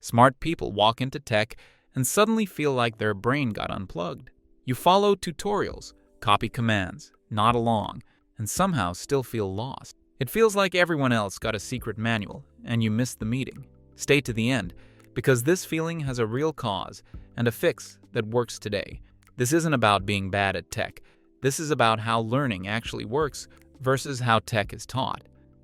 Smart people walk into tech and suddenly feel like their brain got unplugged. You follow tutorials, copy commands, nod along, and somehow still feel lost. It feels like everyone else got a secret manual and you missed the meeting. Stay to the end, because this feeling has a real cause and a fix that works today. This isn't about being bad at tech. This is about how learning actually works versus how tech is taught.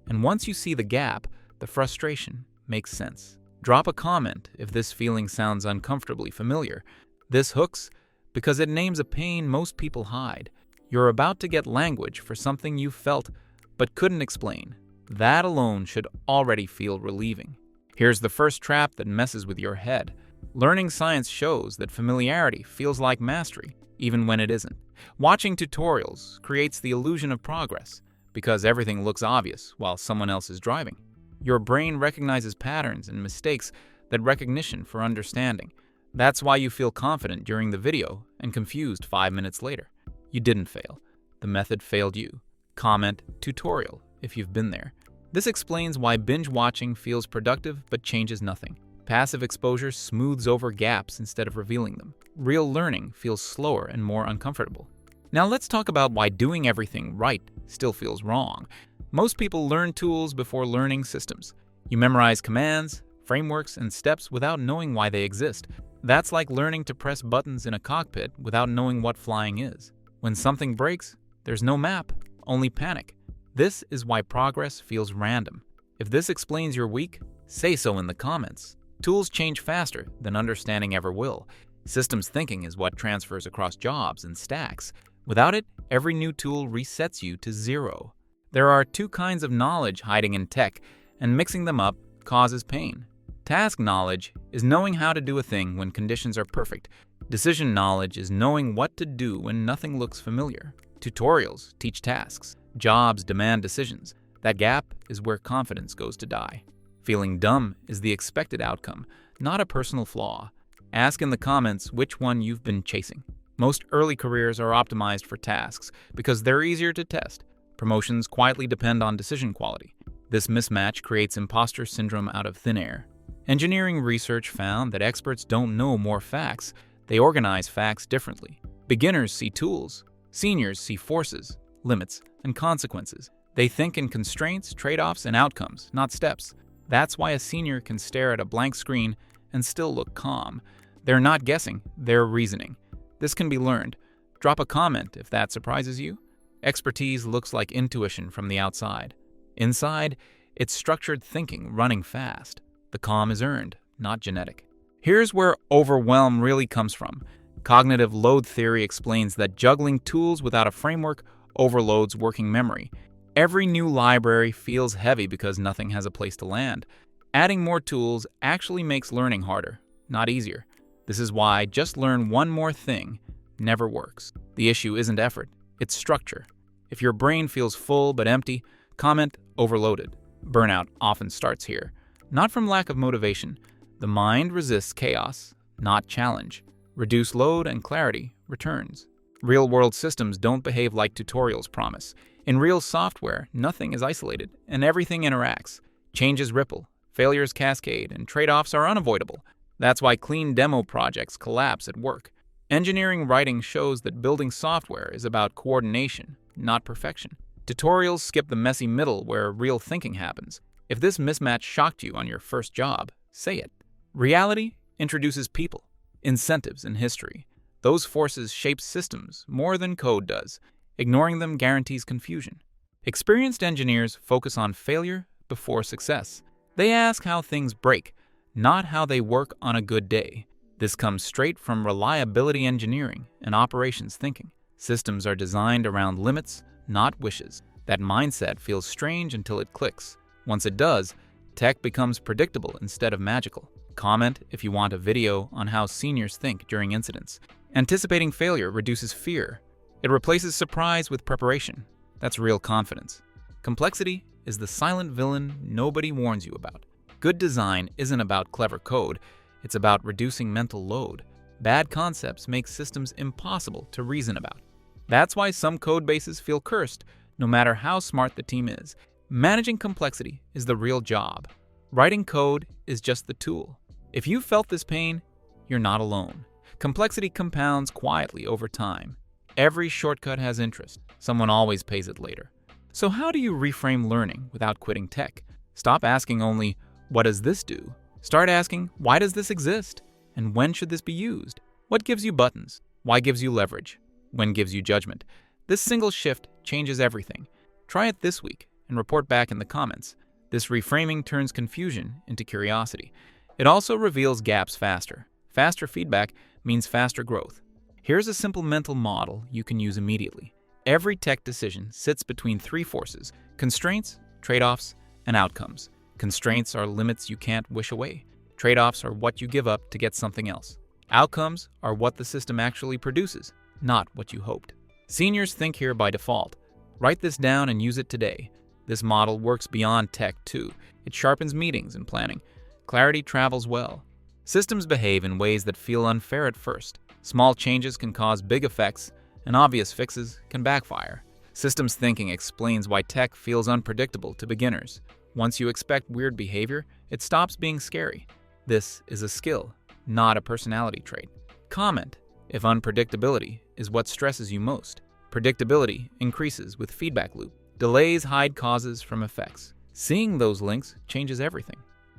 And once you see the gap, the frustration makes sense. Drop a comment if this feeling sounds uncomfortably familiar. This hooks because it names a pain most people hide. You're about to get language for something you felt but couldn't explain. That alone should already feel relieving. Here's the first trap that messes with your head. Learning science shows that familiarity feels like mastery, even when it isn't. Watching tutorials creates the illusion of progress because everything looks obvious while someone else is driving. Your brain recognizes patterns and mistakes that recognition for understanding. That's why you feel confident during the video and confused 5 minutes later. You didn't fail. The method failed you. Comment tutorial if you've been there. This explains why binge watching feels productive but changes nothing. Passive exposure smooths over gaps instead of revealing them. Real learning feels slower and more uncomfortable. Now let's talk about why doing everything right still feels wrong. Most people learn tools before learning systems. You memorize commands, frameworks, and steps without knowing why they exist. That's like learning to press buttons in a cockpit without knowing what flying is. When something breaks, there's no map, only panic. This is why progress feels random. If this explains your week, say so in the comments. Tools change faster than understanding ever will. Systems thinking is what transfers across jobs and stacks. Without it, every new tool resets you to zero. There are two kinds of knowledge hiding in tech, and mixing them up causes pain. Task knowledge is knowing how to do a thing when conditions are perfect. Decision knowledge is knowing what to do when nothing looks familiar. Tutorials teach tasks. Jobs demand decisions. That gap is where confidence goes to die. Feeling dumb is the expected outcome, not a personal flaw. Ask in the comments which one you've been chasing. Most early careers are optimized for tasks because they're easier to test. Promotions quietly depend on decision quality. This mismatch creates imposter syndrome out of thin air. Engineering research found that experts don't know more facts. They organize facts differently. Beginners see tools. Seniors see forces, limits, and consequences. They think in constraints, trade-offs, and outcomes, not steps. That's why a senior can stare at a blank screen and still look calm. They're not guessing, they're reasoning. This can be learned. Drop a comment if that surprises you. Expertise looks like intuition from the outside. Inside, it's structured thinking running fast. The calm is earned, not genetic. Here's where overwhelm really comes from. Cognitive load theory explains that juggling tools without a framework overloads working memory. Every new library feels heavy because nothing has a place to land. Adding more tools actually makes learning harder, not easier. This is why just learn one more thing never works. The issue isn't effort, it's structure. If your brain feels full but empty, comment overloaded. Burnout often starts here. Not from lack of motivation. The mind resists chaos, not challenge. Reduce load and clarity returns. Real-world systems don't behave like tutorials promise. In real software, nothing is isolated and everything interacts. Changes ripple, failures cascade, and trade-offs are unavoidable. That's why clean demo projects collapse at work. Engineering writing shows that building software is about coordination, not perfection. Tutorials skip the messy middle where real thinking happens. If this mismatch shocked you on your first job, say it. Reality introduces people, incentives, and history. Those forces shape systems more than code does. Ignoring them guarantees confusion. Experienced engineers focus on failure before success. They ask how things break, not how they work on a good day. This comes straight from reliability engineering and operations thinking. Systems are designed around limits, not wishes. That mindset feels strange until it clicks. Once it does, tech becomes predictable instead of magical. Comment if you want a video on how seniors think during incidents. Anticipating failure reduces fear. It replaces surprise with preparation. That's real confidence. Complexity is the silent villain nobody warns you about. Good design isn't about clever code. It's about reducing mental load. Bad concepts make systems impossible to reason about. That's why some code bases feel cursed, no matter how smart the team is. Managing complexity is the real job. Writing code is just the tool. If you felt this pain, you're not alone. Complexity compounds quietly over time. Every shortcut has interest. Someone always pays it later. So how do you reframe learning without quitting tech? Stop asking only, what does this do? Start asking, why does this exist? And when should this be used? What gives you buttons? Why gives you leverage? When gives you judgment? This single shift changes everything. Try it this week and report back in the comments. This reframing turns confusion into curiosity. It also reveals gaps faster. Faster feedback means faster growth. Here's a simple mental model you can use immediately. Every tech decision sits between three forces: constraints, trade-offs, and outcomes. Constraints are limits you can't wish away. Trade-offs are what you give up to get something else. Outcomes are what the system actually produces, not what you hoped. Seniors think here by default. Write this down and use it today. This model works beyond tech too. It sharpens meetings and planning. Clarity travels well. Systems behave in ways that feel unfair at first. Small changes can cause big effects, and obvious fixes can backfire. Systems thinking explains why tech feels unpredictable to beginners. Once you expect weird behavior, it stops being scary. This is a skill, not a personality trait. Comment if unpredictability is what stresses you most. Predictability increases with feedback loop. Delays hide causes from effects. Seeing those links changes everything.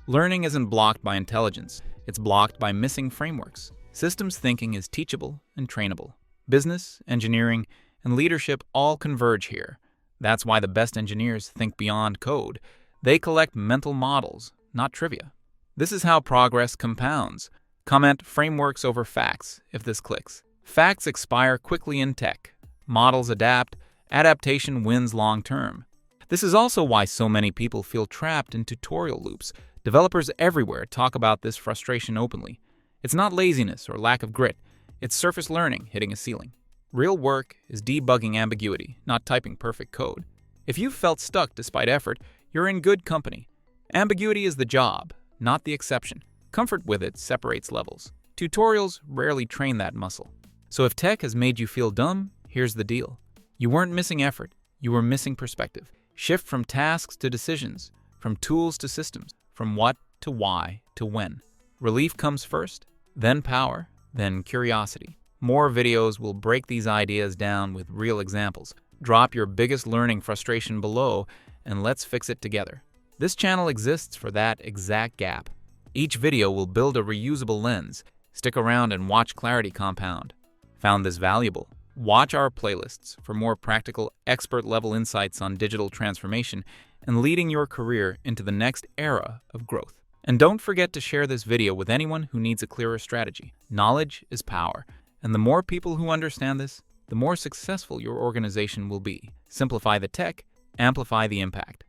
Learning isn't blocked by intelligence. It's blocked by missing frameworks. Systems thinking is teachable and trainable. Business, engineering, and leadership all converge here. That's why the best engineers think beyond code. They collect mental models, not trivia. This is how progress compounds. Comment frameworks over facts if this clicks. Facts expire quickly in tech. Models adapt. Adaptation wins long term. This is also why so many people feel trapped in tutorial loops. Developers everywhere talk about this frustration openly. It's not laziness or lack of grit. It's surface learning hitting a ceiling. Real work is debugging ambiguity, not typing perfect code. If you've felt stuck despite effort, you're in good company. Ambiguity is the job, not the exception. Comfort with it separates levels. Tutorials rarely train that muscle. So if tech has made you feel dumb, here's the deal. You weren't missing effort, you were missing perspective. Shift from tasks to decisions, from tools to systems, from what to why to when. Relief comes first, then power, then curiosity. More videos will break these ideas down with real examples. Drop your biggest learning frustration below and let's fix it together. This channel exists for that exact gap. Each video will build a reusable lens. Stick around and watch clarity compound. Found this valuable? Watch our playlists for more practical, expert-level insights on digital transformation and leading your career into the next era of growth. And don't forget to share this video with anyone who needs a clearer strategy. Knowledge is power, and the more people who understand this, the more successful your organization will be. Simplify the tech, amplify the impact.